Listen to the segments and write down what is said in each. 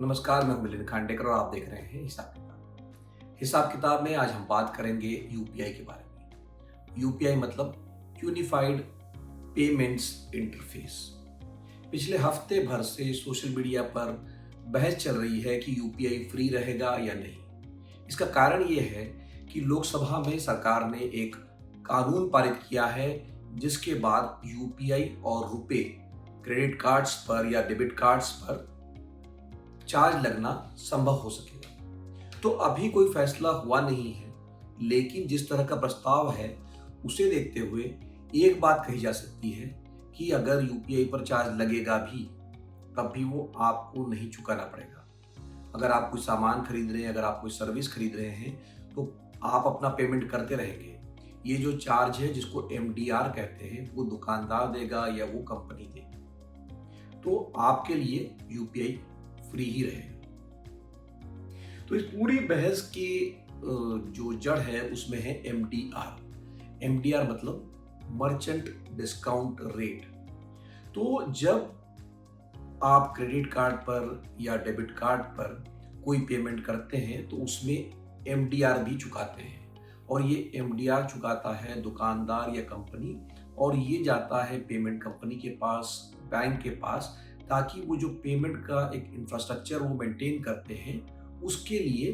नमस्कार, मैं हूं मिलिंद खांडेकर और आप देख रहे हैं हिसाब किताब। हिसाब किताब में आज हम बात करेंगे यूपीआई के बारे में। यूपीआई मतलब यूनिफाइड पेमेंट्स इंटरफेस। पिछले हफ्ते भर से सोशल मीडिया पर बहस चल रही है कि यूपीआई फ्री रहेगा या नहीं। इसका कारण ये है कि लोकसभा में सरकार ने एक कानून पारित किया है जिसके बाद यूपीआई और रुपे क्रेडिट कार्ड्स पर या डेबिट कार्ड्स पर चार्ज लगना संभव हो सकेगा। तो अभी कोई फैसला हुआ नहीं है, लेकिन जिस तरह का प्रस्ताव है उसे देखते हुए एक बात कही जा सकती है कि अगर यूपीआई पर चार्ज लगेगा भी तब भी वो आपको नहीं चुकाना पड़ेगा। अगर आप कोई सामान खरीद रहे हैं, अगर आप कोई सर्विस खरीद रहे हैं तो आप अपना पेमेंट करते रहेंगे। ये जो चार्ज है जिसको एमडीआर कहते हैं वो दुकानदार देगा या वो कंपनी देगी। तो आपके लिए यूपीआई फ्री ही रहेगा। तो इस पूरी बहस की जो जड़ है उसमें है एमडीआर। एमडीआर मतलब मर्चेंट डिस्काउंट रेट। तो जब आप क्रेडिट कार्ड पर या डेबिट कार्ड पर कोई पेमेंट करते हैं तो उसमें एमडीआर भी चुकाते हैं, और ये एमडीआर चुकाता है दुकानदार या कंपनी, और ये जाता है पेमेंट कंपनी के पास, बैंक के पास, ताकि वो जो पेमेंट का एक इंफ्रास्ट्रक्चर वो मेंटेन करते हैं उसके लिए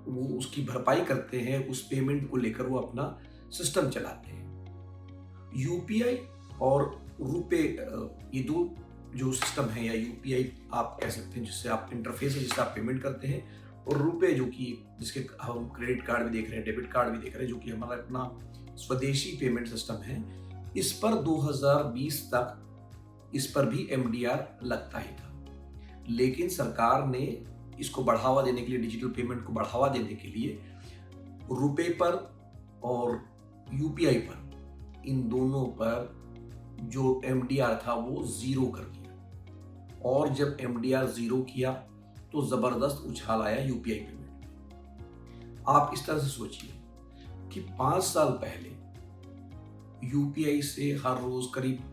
वो उसकी भरपाई करते हैं, उस पेमेंट को लेकर वो अपना सिस्टम चलाते हैं। यूपीआई और रुपे ये दो जो सिस्टम है, या यूपीआई आप कह सकते हैं जिससे आप इंटरफेस है जिससे आप पेमेंट करते हैं, और रुपे जो कि जिसके हम क्रेडिट कार्ड भी देख रहे हैं, डेबिट कार्ड भी देख रहे हैं, जो कि हमारा अपना स्वदेशी पेमेंट सिस्टम है, इस पर 2020 तक इस पर भी एमडीआर लगता ही था। लेकिन सरकार ने इसको बढ़ावा देने के लिए, डिजिटल पेमेंट को बढ़ावा देने के लिए रुपे पर और यूपीआई पर, इन दोनों पर जो एमडीआर था वो जीरो कर दिया। और जब एमडीआर जीरो किया तो जबरदस्त उछाल आया यूपीआई पेमेंट में। आप इस तरह से सोचिए कि 5 साल पहले यूपीआई से हर रोज करीब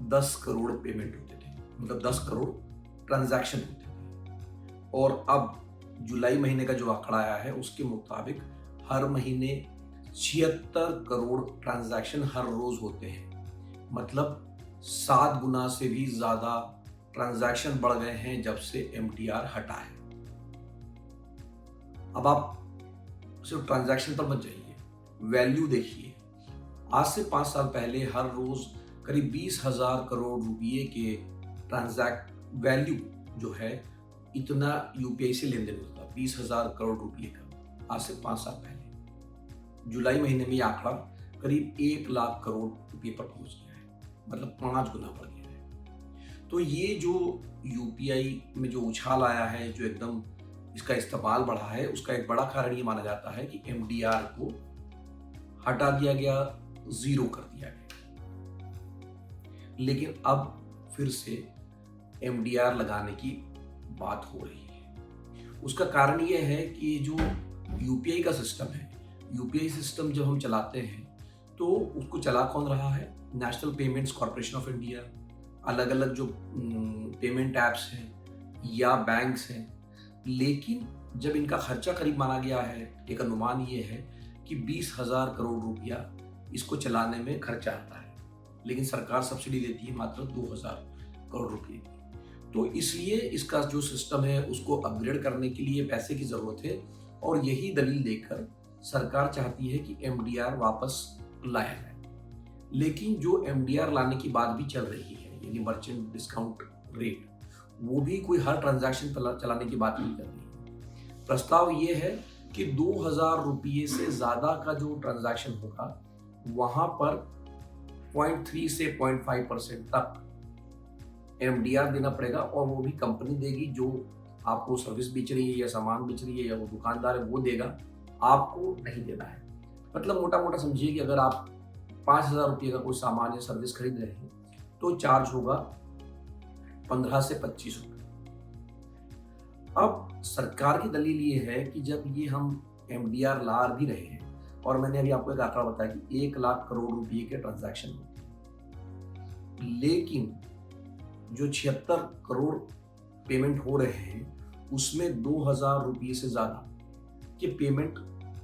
10 करोड़ पेमेंट होते थे, मतलब 10 करोड़ ट्रांजैक्शन होते थे। और अब जुलाई महीने का जो आंकड़ा आया है उसके मुताबिक हर महीने 76 करोड़ ट्रांजैक्शन हर रोज होते हैं। मतलब 7 गुना से भी ज्यादा ट्रांजैक्शन बढ़ गए हैं जब से एमडीआर हटा है। अब आप सिर्फ ट्रांजैक्शन पर मत जाइए, वैल्यू देखिए। आज से 5 साल पहले हर रोज करीब 20,000 करोड़ रुपये के ट्रांजैक्ट वैल्यू जो है, इतना यूपीआई से लेन देन होता है, 20,000 करोड़ रुपये का। आज से 5 साल पहले जुलाई महीने में ये आंकड़ा करीब 1 लाख करोड़ रुपये पर पहुंच गया है, मतलब 5 गुना बढ़ गया है। तो ये जो यूपीआई में जो उछाल आया है, जो एकदम इसका इस्तेमाल बढ़ा है, उसका एक बड़ा कारण ये माना जाता है कि एमडीआर को हटा दिया गया, जीरो कर दिया गया। लेकिन अब फिर से एमडीआर लगाने की बात हो रही है। उसका कारण यह है कि जो यूपीआई का सिस्टम है, यूपीआई सिस्टम जब हम चलाते हैं तो उसको चला कौन रहा है? National payments corporation of India, अलग अलग जो पेमेंट ऐप्स हैं या बैंक्स हैं। लेकिन जब इनका खर्चा करीब माना गया है, एक अनुमान ये है कि 20,000 करोड़ रुपया इसको चलाने में खर्चा आता है, लेकिन सरकार सब्सिडी देती है मात्र 2,000 करोड़ रुपए की। तो इसलिए इसका जो सिस्टम है उसको अपग्रेड करने के लिए पैसे की जरूरत है, और यही दलील देकर सरकार चाहती है कि एमडीआर वापस लाया जाए। लेकिन जो एमडीआर लाने की बात भी चल रही है, यानी मर्चेंट डिस्काउंट रेट, वो भी कोई हर ट्रांजैक्शन पर चलाने की बात नहीं कर रही है। प्रस्ताव ये है कि 2,000 रुपये से ज्यादा का जो ट्रांजैक्शन होगा वहां पर 0.3 से 0.5% तक एमडीआर देना पड़ेगा, और वो भी कंपनी देगी जो आपको सर्विस बेच रही है या सामान बेच रही है, या वो दुकानदार है वो देगा, आपको नहीं देना है। मतलब मोटा मोटा समझिए कि अगर आप 5,000 रुपये का कोई सामान या सर्विस खरीद रहे हैं तो चार्ज होगा 15 से 25 रुपये। अब सरकार की दलील ये है कि जब ये हम एमडीआर ला भी रहे हैं, और मैंने अभी आपको एक आंकड़ा बताया कि 1 लाख करोड़ रुपए के ट्रांजैक्शन होते हैं, लेकिन जो 76 करोड़ पेमेंट हो रहे हैं उसमें 2,000 रुपये से ज़्यादा के पेमेंट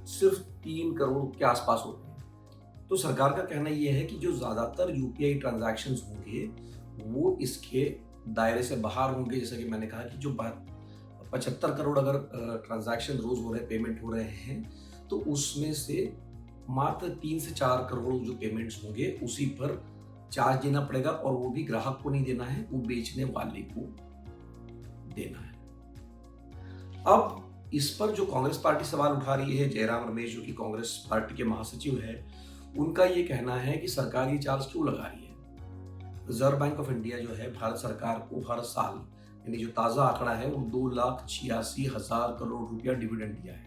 सिर्फ 3 करोड़ के आसपास होते हैं। तो सरकार का कहना यह है कि जो ज़्यादातर यूपीआई ट्रांजैक्शंस होंगे वो इसके दायरे से बाहर होंगे। जैसा कि मैंने कहा कि जो 75 करोड़ अगर ट्रांजैक्शन रोज हो रहे हैं, पेमेंट हो रहे हैं, तो उसमें से मात्र 3 से 4 करोड़ जो पेमेंट्स होंगे उसी पर चार्ज देना पड़ेगा, और वो भी ग्राहक को नहीं देना है, वो बेचने वाले को देना है। अब इस पर जो कांग्रेस पार्टी सवाल उठा रही है, जयराम रमेश जो कि कांग्रेस पार्टी के महासचिव है, उनका ये कहना है कि सरकार ये चार्ज क्यों लगा रही है। रिजर्व बैंक ऑफ इंडिया जो है भारत सरकार को हर साल, यानी जो ताज़ा आंकड़ा है वो 2,86,000 करोड़ रुपया डिविडेंड दिया है।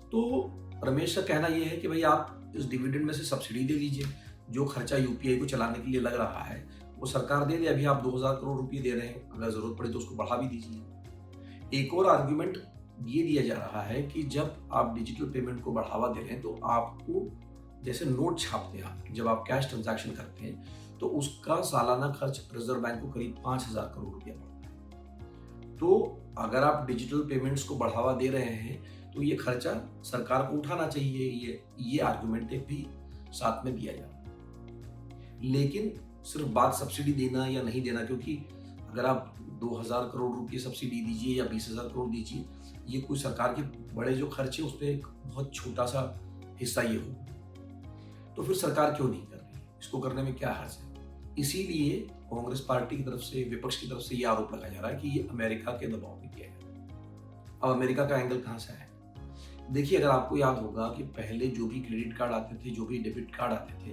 तो रमेश का कहना यह है कि भाई आप इस डिविडेंड में से सब्सिडी दे दीजिए, जो खर्चा यूपीआई को चलाने के लिए लग रहा है वो सरकार दे दे। अभी आप 2,000 करोड़ रुपये दे रहे हैं, अगर जरूरत पड़े तो उसको बढ़ा भी दीजिए। एक और आर्ग्यूमेंट ये दिया जा रहा है कि जब आप डिजिटल पेमेंट को बढ़ावा दे रहे हैं तो आपको, जैसे नोट छापते हैं आप, जब आप कैश ट्रांजैक्शन करते हैं तो उसका सालाना खर्च रिजर्व बैंक को करीब 5,000 करोड़ रुपया पड़ता है। तो अगर आप डिजिटल पेमेंट्स को बढ़ावा दे रहे हैं तो ये खर्चा सरकार को उठाना चाहिए। ये आर्गुमेंट भी साथ में दिया जा रहा है। लेकिन सिर्फ बात सब्सिडी देना या नहीं देना, क्योंकि अगर आप 2,000 करोड़ रुपये सब्सिडी दीजिए या 20,000 करोड़ दीजिए, ये कोई सरकार के बड़े जो खर्चे उस पर एक बहुत छोटा सा हिस्सा ये हो, तो फिर सरकार क्यों नहीं कर रही, इसको करने में क्या हर्ज है। इसीलिए कांग्रेस पार्टी की तरफ से, विपक्ष की तरफ से ये आरोप लगाया जा रहा है कि ये अमेरिका के दबाव में किया जा रहा है। अब अमेरिका का एंगल कहाँ से है? देखिए, अगर आपको याद होगा कि पहले जो भी क्रेडिट कार्ड आते थे, जो भी डेबिट कार्ड आते थे,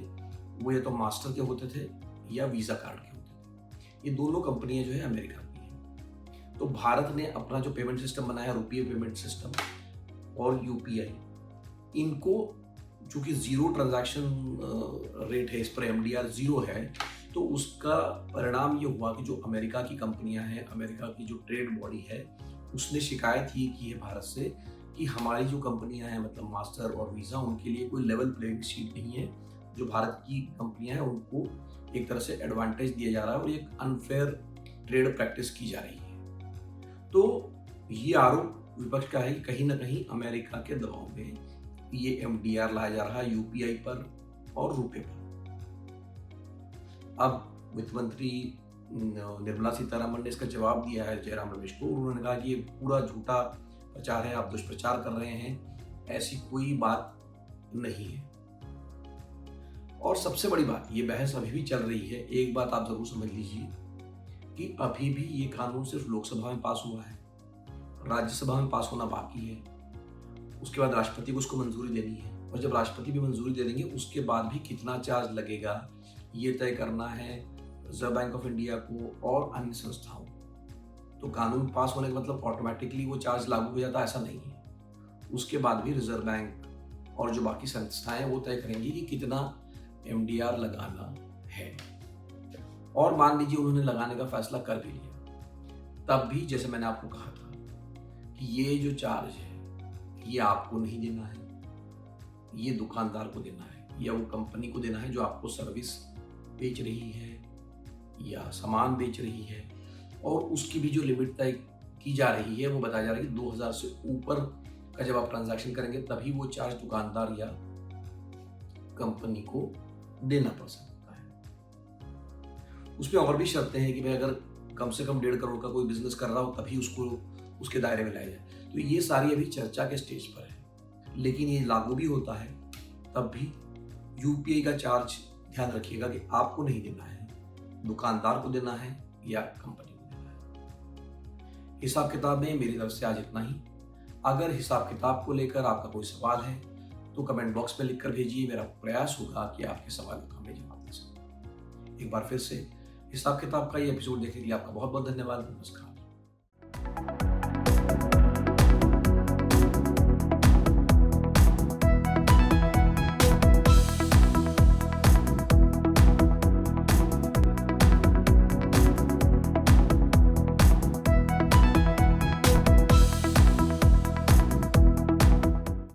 वो या तो मास्टर के होते थे या वीजा कार्ड के होते थे। ये दोनों कंपनियां जो है अमेरिका की हैं। तो भारत ने अपना जो पेमेंट सिस्टम बनाया, रुपये पेमेंट सिस्टम और यूपीआई, इनको चूंकि जीरो ट्रांजैक्शन रेट है, इस पर एमडीआर जीरो है, तो उसका परिणाम ये हुआ कि जो अमेरिका की कंपनियां हैं, अमेरिका की जो ट्रेड बॉडी है, उसने शिकायत ये की है भारत से कि हमारी जो कंपनियां हैं, मतलब मास्टर और वीज़ा, उनके लिए कोई लेवल प्लेइंग शीट नहीं है। जो भारत की कंपनियां हैं उनको एक तरह से एडवांटेज दिया जा रहा है और एक अनफेयर ट्रेड प्रैक्टिस की जा रही है। तो ये आरोप विपक्ष का है कि कहीं ना कहीं अमेरिका के दबाव में ये एमडीआर लाया जा रहा है यूपीआई पर और रुपए पर। अब वित्त मंत्री निर्मला सीतारमण ने इसका जवाब दिया है जयराम रमेश को। उन्होंने कहा कि ये पूरा झूठा प्रचार है, आप दुष्प्रचार कर रहे हैं, ऐसी कोई बात नहीं है। और सबसे बड़ी बात, ये बहस अभी भी चल रही है। एक बात आप जरूर समझ लीजिए कि अभी भी ये कानून सिर्फ लोकसभा में पास हुआ है, राज्यसभा में पास होना बाकी है। उसके बाद राष्ट्रपति को उसको मंजूरी देनी है, और जब राष्ट्रपति भी मंजूरी दे देंगे उसके बाद भी कितना चार्ज लगेगा ये तय करना है रिजर्व बैंक ऑफ इंडिया को और अन्य संस्थाओं। तो कानून पास होने का मतलब ऑटोमेटिकली वो चार्ज लागू हो जाता, ऐसा नहीं है। उसके बाद भी रिजर्व बैंक और जो बाकी संस्थाएं वो तय करेंगी कि कितना एमडीआर लगाना है। और मान लीजिए उन्होंने लगाने का फैसला कर भी लिया, तब भी जैसे मैंने आपको कहा था कि ये जो चार्ज है ये आपको नहीं देना है, ये दुकानदार को देना है या वो कंपनी को देना है जो आपको सर्विस बेच रही है या सामान बेच रही है। और उसकी भी जो लिमिट तय की जा रही है वो बताया जा रहा है कि 2,000 से ऊपर का जब आप ट्रांजैक्शन करेंगे तभी वो चार्ज दुकानदार या कंपनी को देना पड़ सकता है। उसमें और भी शर्तें हैं कि भाई अगर कम से कम 1.5 करोड़ का कोई बिजनेस कर रहा हो तभी उसको उसके दायरे में लाया जाए। तो ये सारी अभी चर्चा के स्टेज पर है, लेकिन ये लागू भी होता है तब भी यूपीआई का चार्ज ध्यान रखिएगा कि आपको नहीं देना है, दुकानदार को देना है या कंपनी को देना है। हिसाब किताब में मेरी तरफ से आज इतना ही। अगर हिसाब किताब को लेकर आपका कोई सवाल है तो कमेंट बॉक्स में लिखकर भेजिए। मेरा प्रयास होगा कि आपके सवालों का मैं जवाब दे सकूं। एक बार फिर से हिसाब किताब का ये एपिसोड देखने के लिए आपका बहुत बहुत धन्यवाद। नमस्कार।